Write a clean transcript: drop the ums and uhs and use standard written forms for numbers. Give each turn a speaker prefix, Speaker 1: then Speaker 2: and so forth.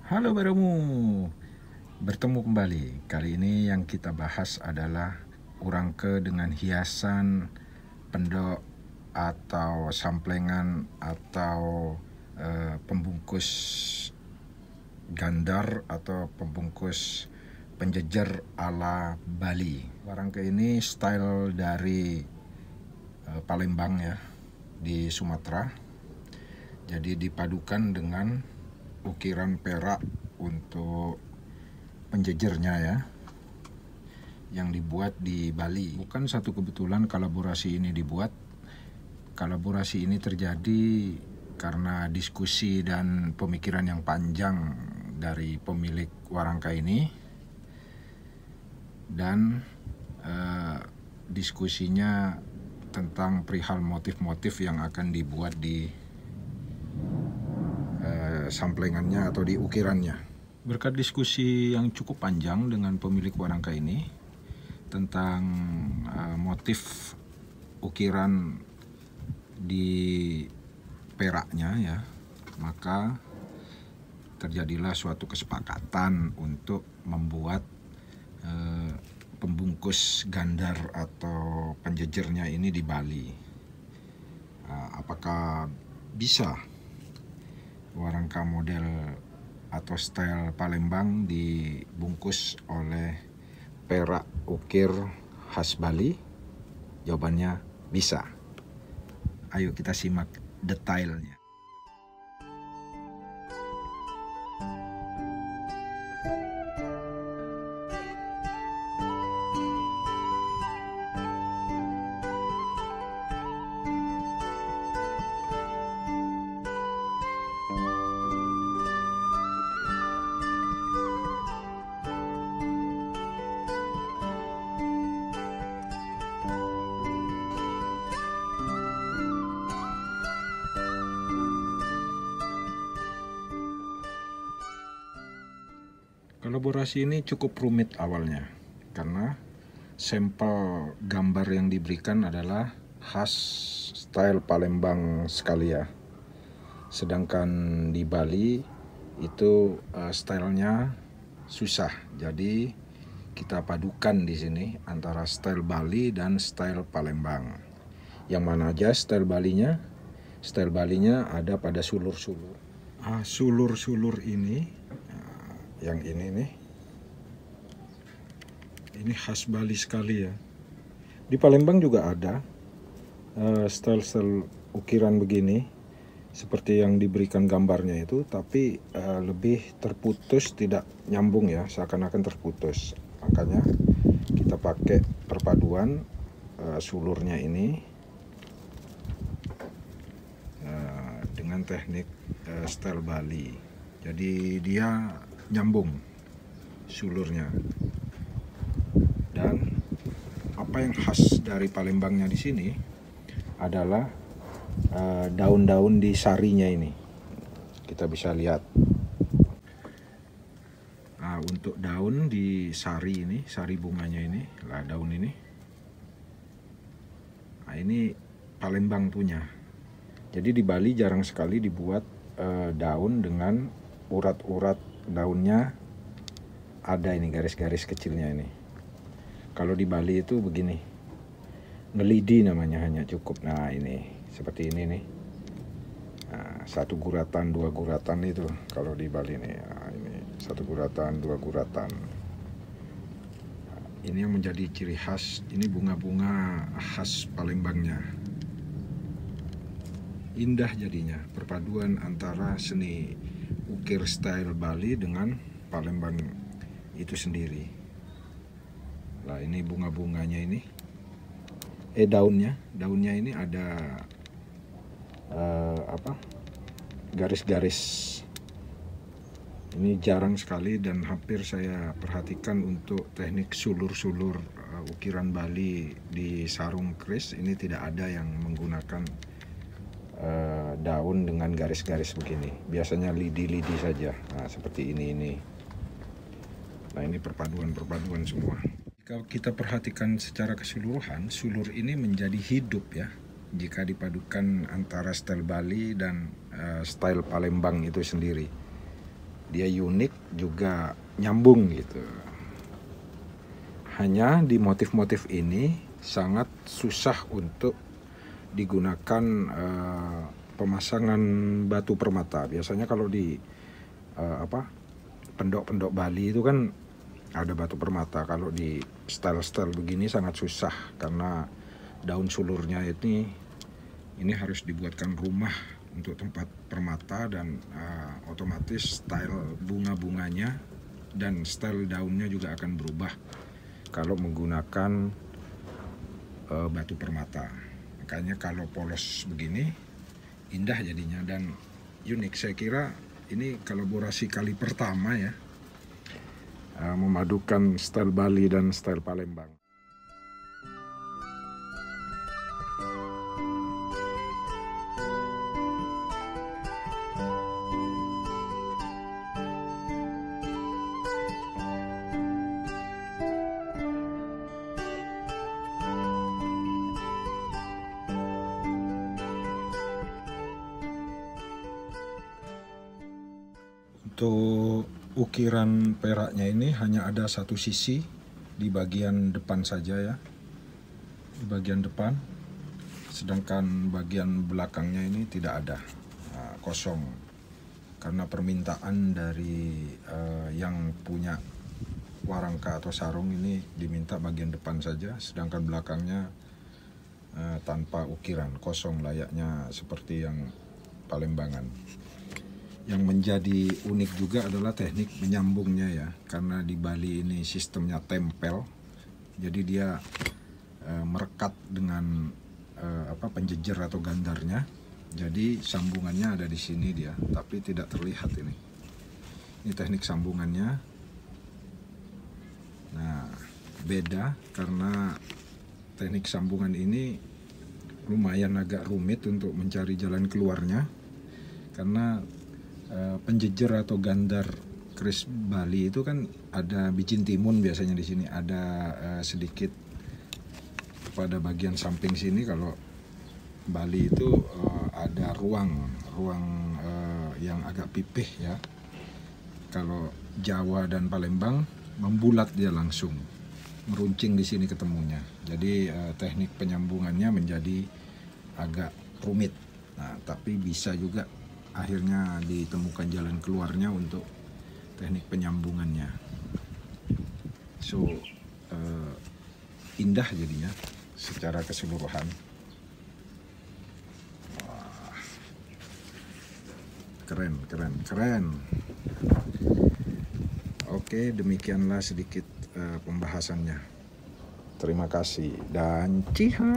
Speaker 1: Halo Baramu, bertemu kembali. Kali ini yang kita bahas adalah urangke dengan hiasan, pendok atau samplengan atau pembungkus gandar atau pembungkus penjejer ala Bali. Urangke ini style dari Palembang ya, di Sumatera. Jadi dipadukan dengan ukiran perak untuk penjejernya ya, yang dibuat di Bali. Bukan satu kebetulan kolaborasi ini dibuat. Kolaborasi ini terjadi karena diskusi dan pemikiran yang panjang dari pemilik warangka ini, dan diskusinya tentang perihal motif-motif yang akan dibuat di samplengannya atau di ukirannya. Berkat diskusi yang cukup panjang dengan pemilik warangka ini tentang motif ukiran di peraknya ya, maka terjadilah suatu kesepakatan untuk membuat pembungkus gandar atau penjejernya ini di Bali. Apakah bisa warangka model atau style Palembang dibungkus oleh perak ukir khas Bali? Jawabannya bisa. Ayo kita simak detailnya. Kolaborasi ini cukup rumit awalnya karena sampel gambar yang diberikan adalah khas style Palembang sekali ya. Sedangkan di Bali itu stylenya susah. Jadi kita padukan di sini antara style Bali dan style Palembang. Yang mana aja style Balinya? Style Balinya ada pada sulur-sulur. Sulur-sulur ini, yang ini nih, ini khas Bali sekali ya. Di Palembang juga ada style-style ukiran begini seperti yang diberikan gambarnya itu, tapi lebih terputus, tidak nyambung ya, seakan-akan terputus. Makanya kita pakai perpaduan sulurnya ini dengan teknik style Bali. Jadi dia nyambung sulurnya. Dan apa yang khas dari Palembangnya di sini adalah daun-daun di sarinya ini. Kita bisa lihat. Nah, untuk daun di sari ini, sari bunganya ini, lah daun ini. Nah, ini Palembang punya. Jadi di Bali jarang sekali dibuat daun dengan urat-urat daunnya ada ini garis-garis kecilnya ini. Kalau di Bali itu begini, ngelidi namanya, hanya cukup. Nah ini seperti ini nih, nah, satu guratan, dua guratan itu kalau di Bali nih. Nah, ini satu guratan, dua guratan. Nah, ini yang menjadi ciri khas. Ini bunga-bunga khas Palembangnya. Indah jadinya perpaduan antara seni ukir style Bali dengan Palembang itu sendiri. Nah ini bunga-bunganya ini, daunnya ini ada garis-garis. Ini jarang sekali dan hampir saya perhatikan untuk teknik sulur-sulur ukiran Bali di sarung keris ini tidak ada yang menggunakan daun dengan garis-garis begini. Biasanya lidi-lidi saja. Nah, seperti ini. Nah, ini perpaduan semua. Jika kita perhatikan secara keseluruhan, sulur ini menjadi hidup ya jika dipadukan antara style Bali dan style Palembang itu sendiri. Dia unik juga nyambung gitu. Hanya di motif-motif ini sangat susah untuk digunakan pemasangan batu permata. Biasanya kalau di pendok-pendok Bali itu kan ada batu permata. Kalau di style-style begini sangat susah karena daun sulurnya ini harus dibuatkan rumah untuk tempat permata, dan otomatis style bunga-bunganya dan style daunnya juga akan berubah kalau menggunakan batu permata. Makanya kalau polos begini indah jadinya dan unik. Saya kira ini kolaborasi kali pertama ya, memadukan style Bali dan style Palembang. Untuk ukiran peraknya ini hanya ada satu sisi di bagian depan saja ya, di bagian depan, sedangkan bagian belakangnya ini tidak ada, kosong, karena permintaan dari yang punya warangka atau sarung ini diminta bagian depan saja, sedangkan belakangnya tanpa ukiran, kosong layaknya seperti yang Palembangan. Yang menjadi unik juga adalah teknik menyambungnya ya, karena di Bali ini sistemnya tempel, jadi dia merekat dengan penjejer atau gandarnya, jadi sambungannya ada di sini dia, tapi tidak terlihat ini. Ini teknik sambungannya. Nah, beda karena teknik sambungan ini lumayan agak rumit untuk mencari jalan keluarnya, karena penjejer atau gandar keris Bali itu kan ada bijin timun biasanya di sini, ada sedikit pada bagian samping sini. Kalau Bali itu ada ruang yang agak pipih ya. Kalau Jawa dan Palembang membulat, dia langsung meruncing di sini ketemunya. Jadi teknik penyambungannya menjadi agak rumit. Nah, tapi bisa juga akhirnya ditemukan jalan keluarnya untuk teknik penyambungannya. So indah jadinya secara keseluruhan. Wah, keren. Oke, demikianlah sedikit pembahasannya. Terima kasih dan cihau.